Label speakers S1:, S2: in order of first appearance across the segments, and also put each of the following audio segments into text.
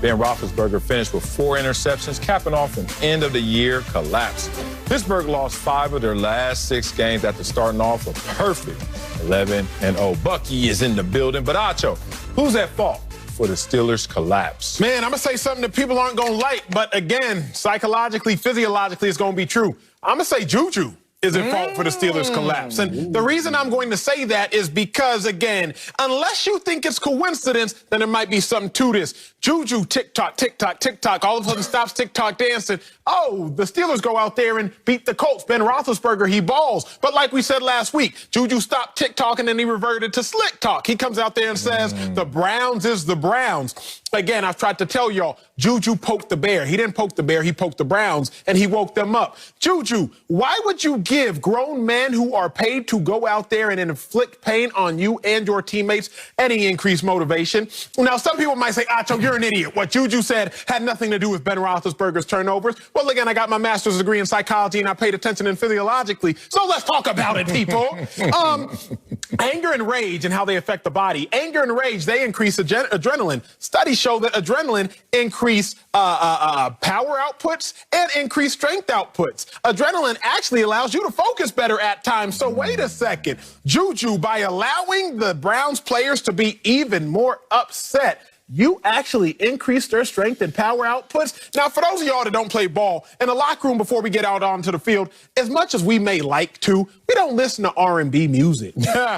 S1: Ben Roethlisberger finished with 4 interceptions, capping off an end-of-the-year collapse. Pittsburgh lost 5 of their last 6 games after starting off a perfect 11-0. Bucky is in the building, but Acho, who's at fault for the Steelers' collapse?
S2: Man, I'm going to say something that people aren't going to like, but again, psychologically, physiologically, it's going to be true. I'm going to say Juju is at fault for the Steelers' collapse. And the reason I'm going to say that is because, again, unless you think it's coincidence, then there might be something to this. Juju, tick-tock, tick-tock, tick-tock, all of a sudden stops tick-tock dancing. Oh, the Steelers go out there and beat the Colts. Ben Roethlisberger, he balls. But like we said last week, Juju stopped tick-tock and then he reverted to slick-talk. He comes out there and says, the Browns is the Browns. Again, I've tried to tell y'all, Juju poked the bear. He didn't poke the bear, he poked the Browns, and he woke them up. Juju, why would you give grown men who are paid to go out there and inflict pain on you and your teammates any increased motivation? Now, some people might say, Acho, you're an idiot. What Juju said had nothing to do with Ben Roethlisberger's turnovers. Well, again, I got my master's degree in psychology, and I paid attention in physiologically, so let's talk about it, people. Anger and rage and how they affect the body. Anger and rage, they increase adrenaline. Studies show that adrenaline increase power outputs and increase strength outputs. Adrenaline actually allows you to focus better at times. So wait a second. Juju, by allowing the Browns players to be even more upset, you actually increase their strength and power outputs. Now, for those of y'all that don't play ball, in the locker room before we get out onto the field, as much as we may like to, we don't listen to R&B music.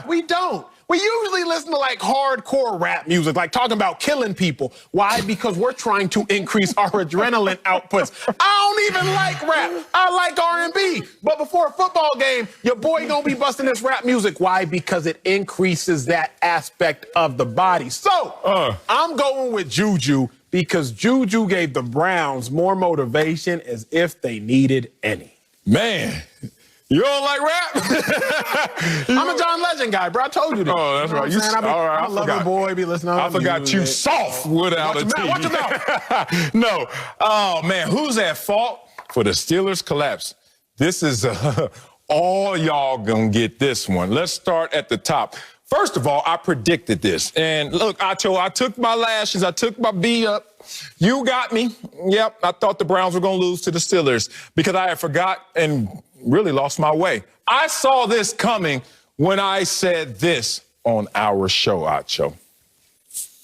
S2: We don't. We usually listen to like hardcore rap music, like talking about killing people. Why? Because we're trying to increase our adrenaline outputs. I don't even like rap. I like R&B. But before a football game, your boy gonna be busting this rap music. Why? Because it increases that aspect of the body. So I'm going with Juju because Juju gave the Browns more motivation as if they needed any.
S1: Man. You don't like rap?
S2: I'm a John Legend guy, bro. I told you that.
S1: Oh, that's right.
S2: I'm a lover boy, be listening to
S1: I forgot
S2: music.
S1: you soft without a T.
S2: Watch your mouth.
S1: No. Oh, man, who's at fault for the Steelers' collapse? This is all y'all gonna get this one. Let's start at the top. First of all, I predicted this. And look, Acho, I took my lashes, I took my B up. You got me. Yep, I thought the Browns were going to lose to the Steelers because I had forgot and really lost my way. I saw this coming when I said this on our show, Acho.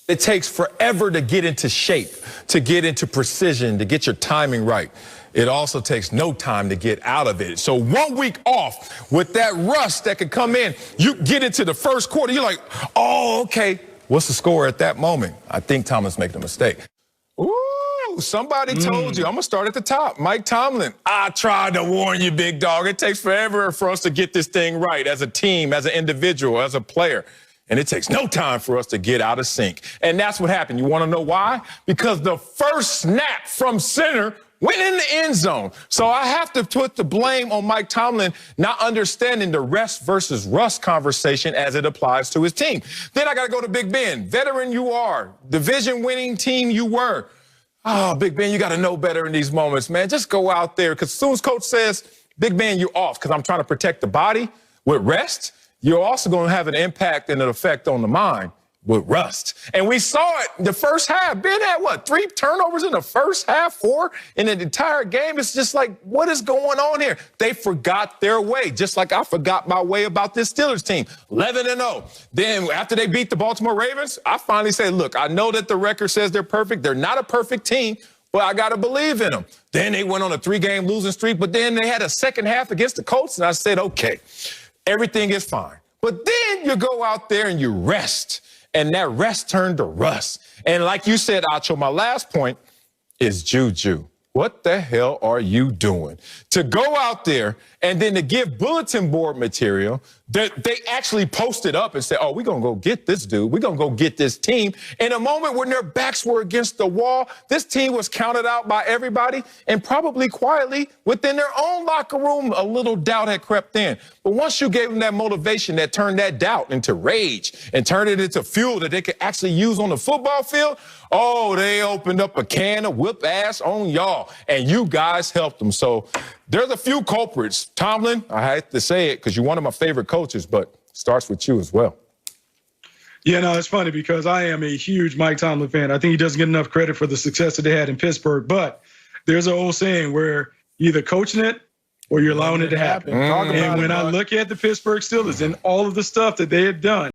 S1: It takes forever to get into shape, to get into precision, to get your timing right. It also takes no time to get out of it. So 1 week off with that rust that could come in, you get into the first quarter, you're like, oh, okay. What's the score at that moment? I think Tomlin's making a mistake. Ooh, somebody told you. I'm going to start at the top. Mike Tomlin. I tried to warn you, big dog. It takes forever for us to get this thing right as a team, as an individual, as a player. And it takes no time for us to get out of sync. And that's what happened. You want to know why? Because the first snap from center went in the end zone. So I have to put the blame on Mike Tomlin not understanding the rest versus rust conversation as it applies to his team. Then I got to go to Big Ben. Veteran you are. Division-winning team you were. Oh, Big Ben, you got to know better in these moments, man. Just go out there. Because as soon as coach says, Big Ben, you're off because I'm trying to protect the body with rest, you're also going to have an impact and an effect on the mind with rust. And we saw it the first half. Ben had, what, 3 turnovers in the first half, 4 in the entire game? It's just like, what is going on here? They forgot their way, just like I forgot my way about this Steelers team. 11-0. Then after they beat the Baltimore Ravens, I finally said, look, I know that the record says they're perfect. They're not a perfect team, but I got to believe in them. Then they went on a 3-game losing streak, but then they had a second half against the Colts, and I said, okay, everything is fine. But then you go out there and you rest. And that rest turned to rust. And like you said, Acho, my last point is Juju. What the hell are you doing? To go out there and then to give bulletin board material that they actually posted up and said, oh, we're going to go get this dude. We're going to go get this team. In a moment when their backs were against the wall, this team was counted out by everybody and probably quietly within their own locker room, a little doubt had crept in. But once you gave them that motivation that turned that doubt into rage and turned it into fuel that they could actually use on the football field, oh, they opened up a can of whip ass on y'all, and you guys helped them. So there's a few culprits. Tomlin, I had to say it because you're one of my favorite coaches, but it starts with you as well.
S3: Yeah, no, it's funny because I am a huge Mike Tomlin fan. I think he doesn't get enough credit for the success that they had in Pittsburgh. But there's an old saying where you're either coaching it or you're allowing it to happen.
S2: Talk about
S3: And when
S2: it,
S3: I
S2: bud.
S3: look at the Pittsburgh Steelers and all of the stuff that they had done,